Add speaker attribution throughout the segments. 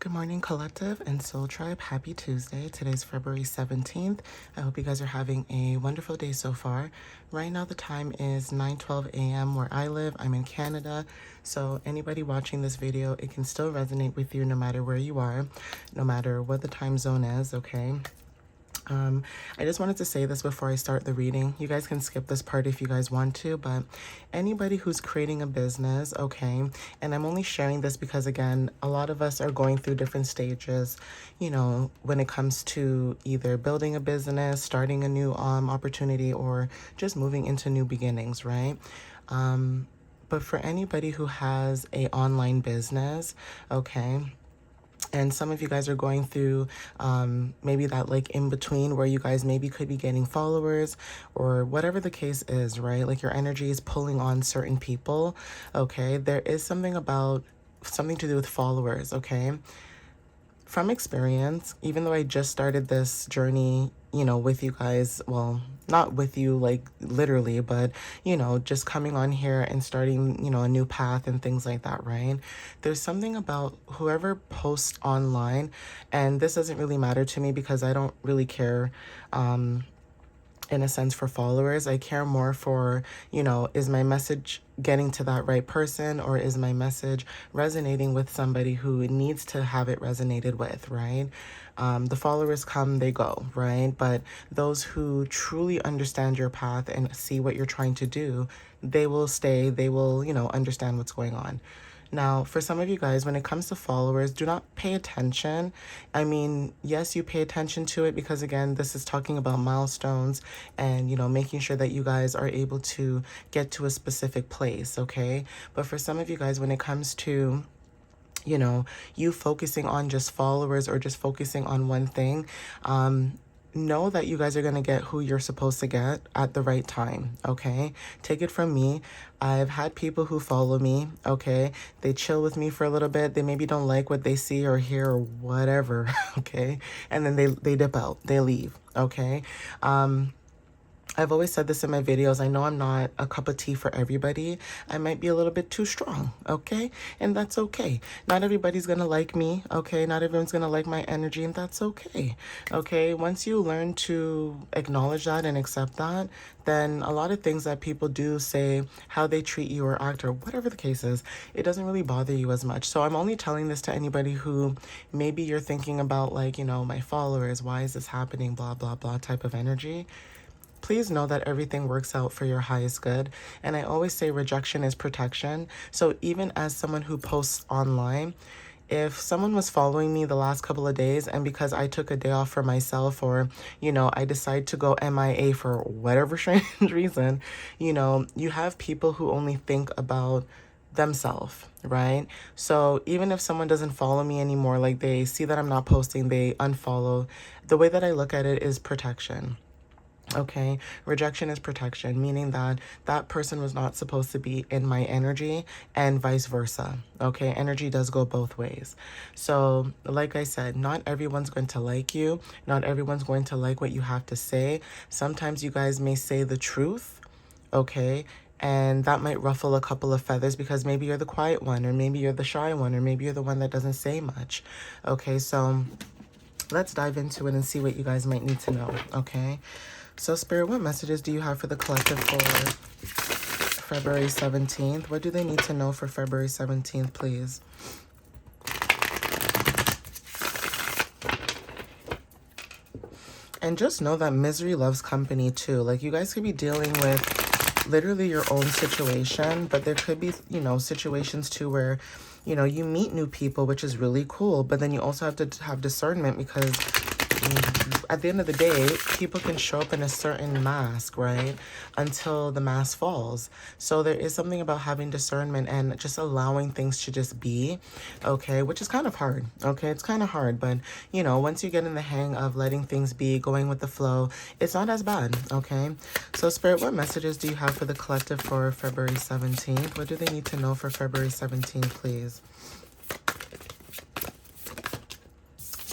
Speaker 1: Good morning, Collective and Soul Tribe. Happy Tuesday. Today's February 17th. I hope you guys are having a wonderful day so far. Right now, the time is 9:12 a.m. where I live. I'm in Canada. So anybody watching this video, it can still resonate with you no matter where you are, no matter what the time zone is, okay? I just wanted to say this before I start the reading. You guys can skip this part if you guys want to, but anybody who's creating a business, okay, and I'm only sharing this because, again, a lot of us are going through different stages, you know, when it comes to either building a business, starting a new opportunity, or just moving into new beginnings, right? But for anybody who has a online business, okay, and some of you guys are going through maybe that like in between where you guys maybe could be getting followers or whatever the case is, right? Like your energy is pulling on certain people, okay? There is something to do with followers, okay? From experience, even though I just started this journey, you know, with you guys, well, not with you like literally, but, you know, just coming on here and starting, you know, a new path and things like that, right? There's something about whoever posts online, and this doesn't really matter to me because I don't really care, in a sense, for followers. I care more for, you know, is my message getting to that right person, or is my message resonating with somebody who needs to have it resonated with, right? The followers come, they go, right? But those who truly understand your path and see what you're trying to do, they will stay, they will, you know, understand what's going on. Now, for some of you guys, when it comes to followers, do not pay attention. I mean, yes, you pay attention to it because, again, this is talking about milestones and, you know, making sure that you guys are able to get to a specific place, okay? But for some of you guys, when it comes to, you know, you focusing on just followers or just focusing on one thing, know that you guys are going to get who you're supposed to get at the right time, okay? Take it from me. I've had people who follow me, okay? They chill with me for a little bit. They maybe don't like what they see or hear or whatever, okay? And then they dip out. They leave, okay? I've always said this in my videos. I know I'm not a cup of tea for everybody. I might be a little bit too strong, okay? And that's okay. Not everybody's gonna like me, okay? Not everyone's gonna like my energy, and that's okay, okay? Once you learn to acknowledge that and accept that, then a lot of things that people do say, how they treat you or act or whatever the case is, it doesn't really bother you as much. So I'm only telling this to anybody who maybe you're thinking about, like, you know, my followers, why is this happening, blah, blah, blah type of energy. Please know that everything works out for your highest good. And I always say rejection is protection. So even as someone who posts online, if someone was following me the last couple of days and because I took a day off for myself, or, you know, I decide to go MIA for whatever strange reason, you know, you have people who only think about themselves, right? So even if someone doesn't follow me anymore, like they see that I'm not posting, they unfollow. The way that I look at it is protection. Okay, rejection is protection, meaning that that person was not supposed to be in my energy and vice versa. Okay, energy does go both ways. So, like I said, not everyone's going to like you. Not everyone's going to like what you have to say. Sometimes you guys may say the truth, okay, and that might ruffle a couple of feathers because maybe you're the quiet one, or maybe you're the shy one, or maybe you're the one that doesn't say much. Okay, so let's dive into it and see what you guys might need to know, okay? So, Spirit, what messages do you have for the collective for February 17th? What do they need to know for February 17th, please? And just know that misery loves company, too. Like, you guys could be dealing with literally your own situation, but there could be, you know, situations, too, where, you know, you meet new people, which is really cool, but then you also have to have discernment because at the end of the day, people can show up in a certain mask, right? Until the mask falls. So there is something about having discernment and just allowing things to just be, okay? Which is kind of hard, okay? It's kind of hard, but, you know, once you get in the hang of letting things be, going with the flow, it's not as bad, okay? So, Spirit, what messages do you have for the collective for February 17th? What do they need to know for February 17th, please?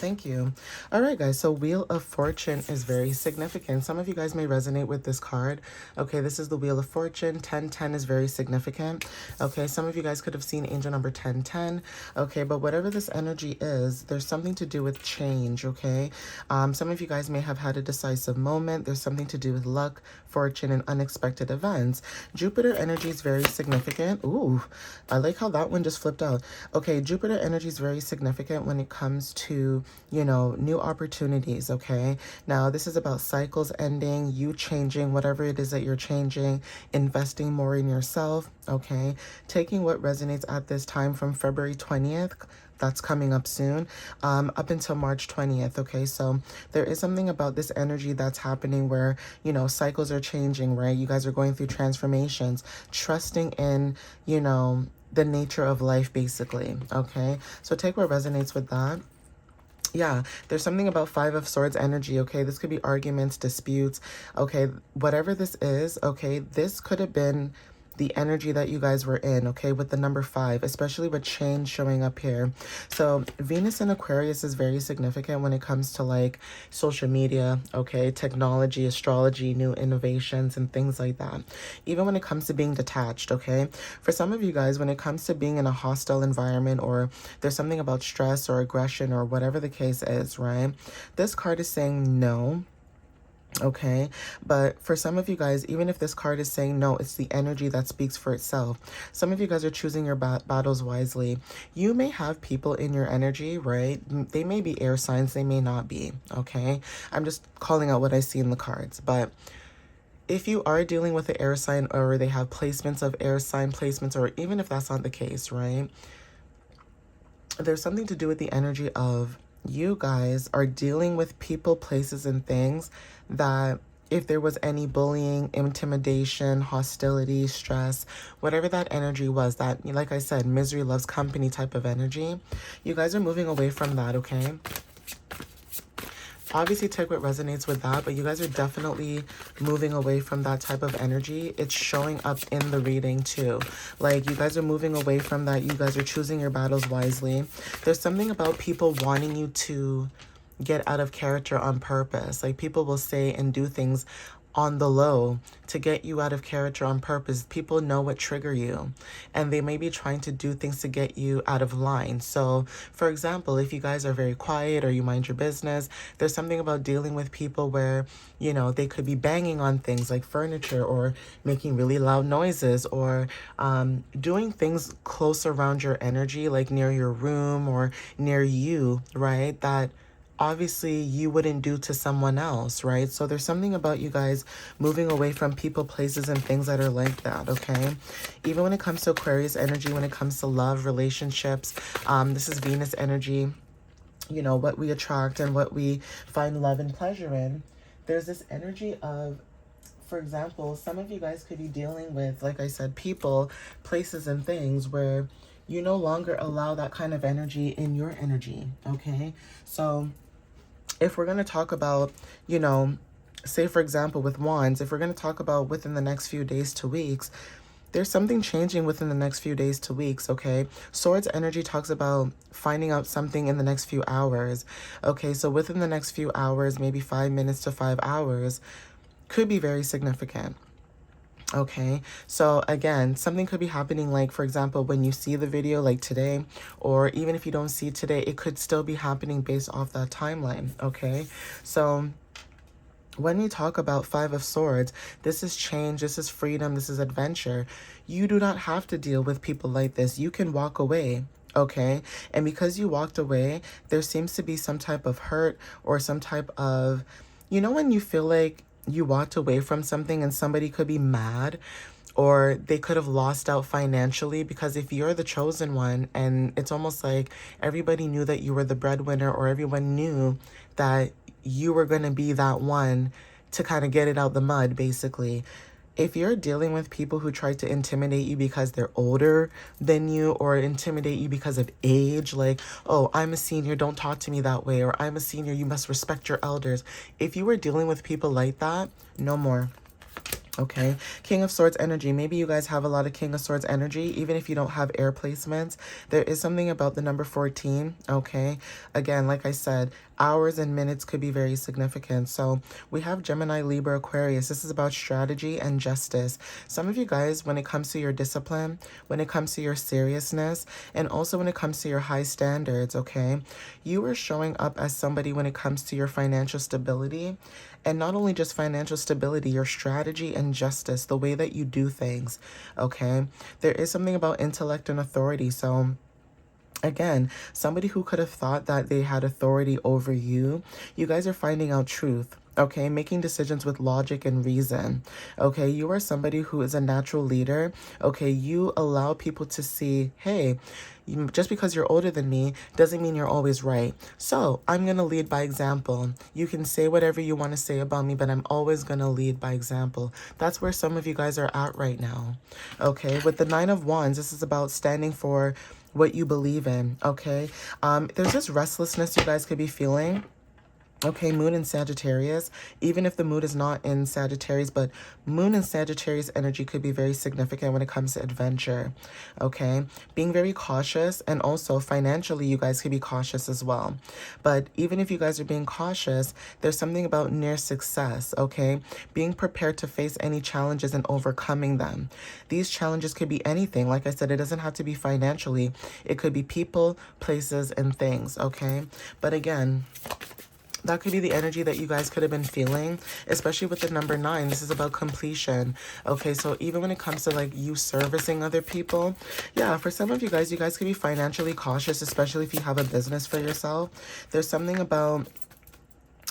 Speaker 1: Thank you. All right, guys. So Wheel of Fortune is very significant. Some of you guys may resonate with this card. Okay, this is the Wheel of Fortune. 1010 is very significant. Okay, some of you guys could have seen angel number 1010. Okay, but whatever this energy is, there's something to do with change. Okay, some of you guys may have had a decisive moment. There's something to do with luck, fortune, and unexpected events. Jupiter energy is very significant. Ooh, I like how that one just flipped out. Okay, Jupiter energy is very significant when it comes to, you know, new opportunities. Okay, now this is about cycles ending, you changing whatever it is that you're changing, investing more in yourself. Okay, taking what resonates at this time from February 20th, that's coming up soon, up until March 20th. Okay, so there is something about this energy that's happening where, you know, cycles are changing, right? You guys are going through transformations, trusting in, you know, the nature of life, basically. Okay, so take what resonates with that. Yeah, there's something about Five of Swords energy. Okay, this could be arguments, disputes. Okay, whatever this is, okay, this could have been the energy that you guys were in, okay, with the number 5, especially with change showing up here. So Venus in Aquarius is very significant when it comes to like social media, okay, technology, astrology, new innovations, and things like that. Even when it comes to being detached, okay. For some of you guys, when it comes to being in a hostile environment, or there's something about stress or aggression or whatever the case is, right? This card is saying no. Okay, but for some of you guys, even if this card is saying no, it's the energy that speaks for itself. Some of you guys are choosing your battles wisely. You may have people in your energy, right? They may be air signs, they may not be. Okay, I'm just calling out what I see in the cards. But if you are dealing with an air sign, or they have placements of air sign placements, or even if that's not the case, right? There's something to do with the energy of you guys are dealing with people, places, and things that if there was any bullying, intimidation, hostility, stress, whatever that energy was, that, like I said, misery loves company type of energy, you guys are moving away from that, okay? Obviously take what resonates with that, but you guys are definitely moving away from that type of energy. It's showing up in the reading too. Like, you guys are moving away from that. You guys are choosing your battles wisely. There's something about people wanting you to get out of character on purpose. Like, people will say and do things on the low to get you out of character on purpose. People know what trigger you, and they may be trying to do things to get you out of line. So for example, if you guys are very quiet or you mind your business, there's something about dealing with people where, you know, they could be banging on things like furniture, or making really loud noises, or doing things close around your energy, like near your room or near you, right? That obviously you wouldn't do to someone else, right? So there's something about you guys moving away from people, places, and things that are like that, okay? Even when it comes to Aquarius energy, when it comes to love, relationships, this is Venus energy, you know, what we attract and what we find love and pleasure in. There's this energy of, for example, some of you guys could be dealing with, like I said, people, places, and things where you no longer allow that kind of energy in your energy, okay? So if we're going to talk about, you know, say for example with wands, if we're going to talk about within the next few days to weeks, there's something changing within the next few days to weeks, okay? Swords energy talks about finding out something in the next few hours, okay? So within the next few hours, maybe 5 minutes to 5 hours, could be very significant. Okay, so again, something could be happening, like, for example, when you see the video, like today, or even if you don't see it today, it could still be happening based off that timeline, okay? So when we talk about Five of Swords, this is change, this is freedom, this is adventure. You do not have to deal with people like this. You can walk away, okay? And because you walked away, there seems to be some type of hurt, or some type of, you know, when you feel like you walked away from something and somebody could be mad, or they could have lost out financially, because if you're the chosen one, and it's almost like everybody knew that you were the breadwinner, or everyone knew that you were going to be that one to kind of get it out the mud, basically. If you're dealing with people who try to intimidate you because they're older than you, or intimidate you because of age, like, oh, I'm a senior, don't talk to me that way, or I'm a senior, you must respect your elders. If you were dealing with people like that, no more. Okay, King of Swords energy. Maybe you guys have a lot of King of Swords energy, even if you don't have air placements. There is something about the number 14, okay? Again, like I said, hours and minutes could be very significant. So we have Gemini, Libra, Aquarius. This is about strategy and justice. Some of you guys, when it comes to your discipline, when it comes to your seriousness, and also when it comes to your high standards, okay? You are showing up as somebody when it comes to your financial stability. And not only just financial stability, your strategy and justice, the way that you do things, okay? There is something about intellect and authority. So again, somebody who could have thought that they had authority over you, you guys are finding out truth. Okay, making decisions with logic and reason. Okay, you are somebody who is a natural leader. Okay, you allow people to see, hey, just because you're older than me doesn't mean you're always right. So I'm going to lead by example. You can say whatever you want to say about me, but I'm always going to lead by example. That's where some of you guys are at right now. Okay, with the Nine of Wands, this is about standing for what you believe in. Okay, there's this restlessness you guys could be feeling. Okay, moon in Sagittarius, even if the moon is not in Sagittarius, but moon in Sagittarius energy could be very significant when it comes to adventure. Okay, being very cautious, and also financially, you guys could be cautious as well. But even if you guys are being cautious, there's something about near success. Okay, being prepared to face any challenges and overcoming them. These challenges could be anything. Like I said, it doesn't have to be financially, it could be people, places, and things. Okay, but again, that could be the energy that you guys could have been feeling, especially with the number 9. This is about completion. Okay, so even when it comes to like you servicing other people, yeah, for some of you guys could be financially cautious, especially if you have a business for yourself. There's something about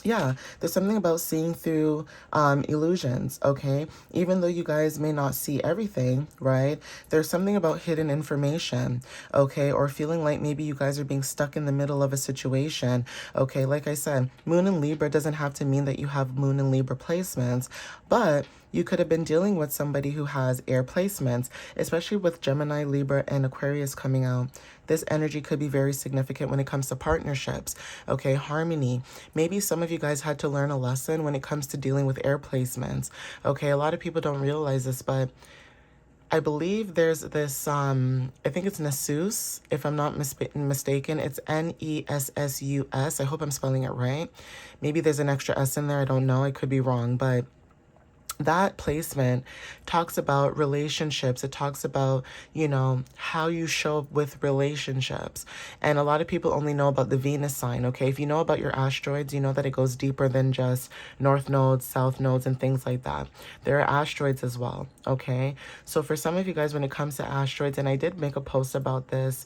Speaker 1: there's something about seeing through illusions, okay? Even though you guys may not see everything, right? There's something about hidden information, okay? Or feeling like maybe you guys are being stuck in the middle of a situation, okay? Like I said, Moon in Libra doesn't have to mean that you have Moon in Libra placements, but you could have been dealing with somebody who has air placements, especially with Gemini, Libra, and Aquarius coming out. This energy could be very significant when it comes to partnerships, okay, harmony. Maybe some of you guys had to learn a lesson when it comes to dealing with air placements, okay? A lot of people don't realize this, but I believe there's this, I think it's Nessus, if I'm not mistaken. It's Nessus. I hope I'm spelling it right. Maybe there's an extra S in there. I don't know. I could be wrong, but that placement talks about relationships. It talks about, you know, how you show up with relationships. And a lot of people only know about the Venus sign, okay? If you know about your asteroids, you know that it goes deeper than just north nodes, south nodes, and things like that. There are asteroids as well, okay? So for some of you guys, when it comes to asteroids, and I did make a post about this,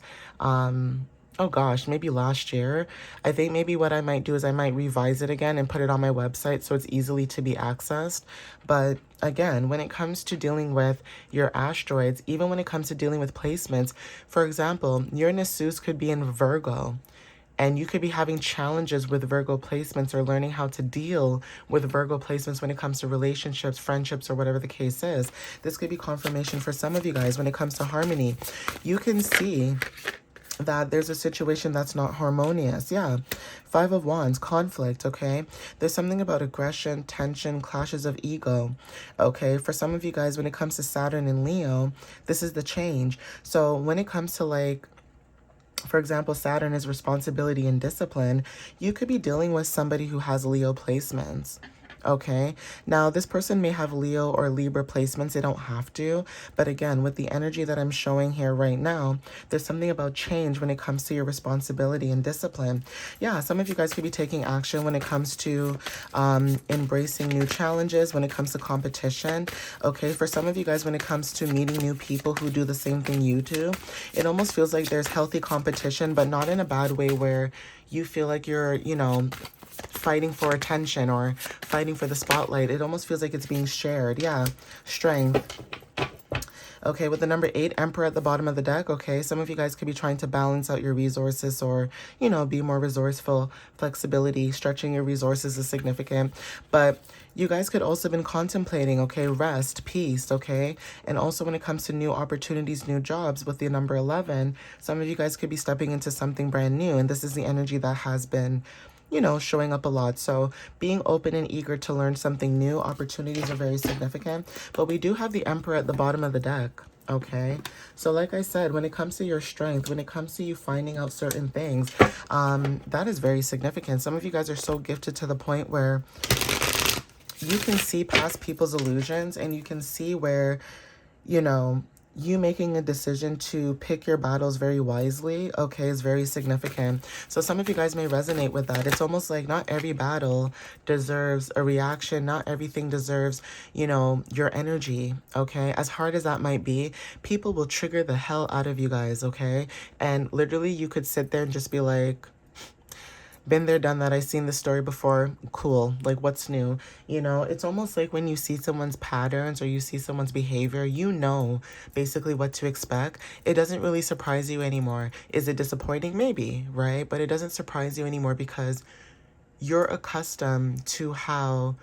Speaker 1: oh gosh, maybe last year. I think maybe what I might do is I might revise it again and put it on my website so it's easily to be accessed. But again, when it comes to dealing with your asteroids, even when it comes to dealing with placements, for example, your Nessus could be in Virgo. And you could be having challenges with Virgo placements or learning how to deal with Virgo placements when it comes to relationships, friendships, or whatever the case is. This could be confirmation for some of you guys when it comes to harmony. You can see that there's a situation that's not harmonious. Yeah. 5 of Wands, conflict, okay? There's something about aggression, tension, clashes of ego, okay? For some of you guys, when it comes to Saturn and Leo, this is the change. So when it comes to like, for example, Saturn is responsibility and discipline, you could be dealing with somebody who has Leo placements. Okay, now this person may have Leo or Libra placements. They don't have to. But again, with the energy that I'm showing here right now, there's something about change when it comes to your responsibility and discipline. Yeah, some of you guys could be taking action when it comes to embracing new challenges, when it comes to competition. Okay, for some of you guys, when it comes to meeting new people who do the same thing you do, it almost feels like there's healthy competition, but not in a bad way where you feel like you're, you know, fighting for attention or fighting for the spotlight. It almost feels like it's being shared. Yeah, strength. Okay, with the number 8, Emperor at the bottom of the deck, okay, some of you guys could be trying to balance out your resources or, you know, be more resourceful. Flexibility, stretching your resources is significant. But you guys could also have been contemplating, okay, rest, peace, okay? And also when it comes to new opportunities, new jobs with the number 11, some of you guys could be stepping into something brand new. And this is the energy that has been, showing up a lot. So being open and eager to learn something new, opportunities are very significant. But we do have the Emperor at the bottom of the deck. Okay, so like I said, when it comes to your strength, when it comes to you finding out certain things, that is very significant. Some of you guys are so gifted to the point where you can see past people's illusions, and you can see where, you making a decision to pick your battles very wisely, okay, is very significant. So some of you guys may resonate with that. It's almost like not every battle deserves a reaction. Not everything deserves, your energy, okay? As hard as that might be, people will trigger the hell out of you guys, okay? And literally you could sit there and just be like, been there, done that. I've seen this story before. Cool. Like, what's new? It's almost like when you see someone's patterns or you see someone's behavior, basically what to expect. It doesn't really surprise you anymore. Is it disappointing? Maybe, right? But it doesn't surprise you anymore because you're accustomed to how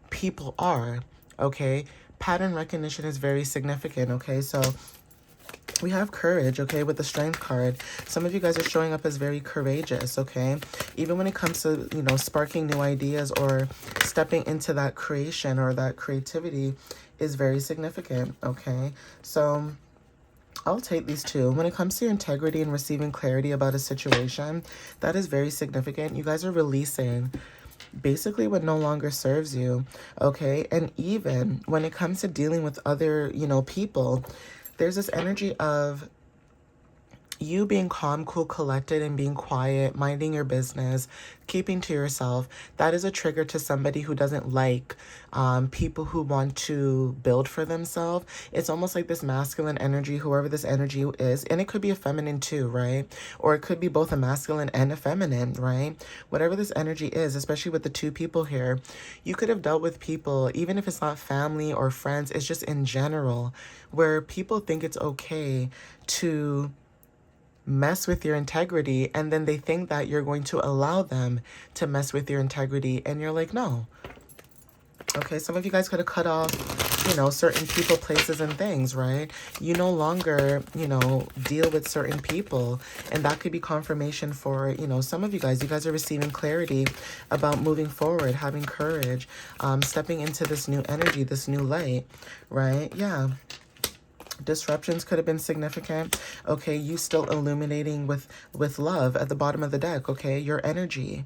Speaker 1: people are, okay? Pattern recognition is very significant, okay? So we have courage, okay, with the strength card. Some of you guys are showing up as very courageous, okay? Even when it comes to, sparking new ideas or stepping into that creation or that creativity is very significant, okay? So I'll take these two. When it comes to your integrity and receiving clarity about a situation, that is very significant. You guys are releasing basically what no longer serves you, okay? And even when it comes to dealing with other, people, there's this energy of you being calm, cool, collected, and being quiet, minding your business, keeping to yourself. That is a trigger to somebody who doesn't like people who want to build for themselves. It's almost like this masculine energy, whoever this energy is, and it could be a feminine too, right? Or it could be both a masculine and a feminine, right? Whatever this energy is, especially with the two people here, you could have dealt with people, even if it's not family or friends, it's just in general, where people think it's okay to mess with your integrity, and then they think that you're going to allow them to mess with your integrity, and you're like, no. Okay, some of you guys could have cut off, certain people, places, and things, right? You no longer, deal with certain people, and that could be confirmation for, some of you guys are receiving clarity about moving forward, having courage, stepping into this new energy, this new light, right? Yeah. Disruptions could have been significant. Okay, you still illuminating with love at the bottom of the deck, okay? Your energy.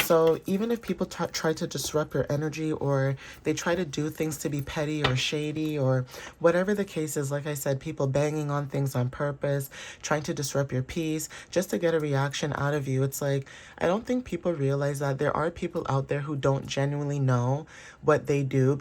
Speaker 1: So even if people try to disrupt your energy, or they try to do things to be petty or shady or whatever the case is, like I said, people banging on things on purpose, trying to disrupt your peace just to get a reaction out of you. It's like, I don't think people realize that there are people out there who don't genuinely know what they do,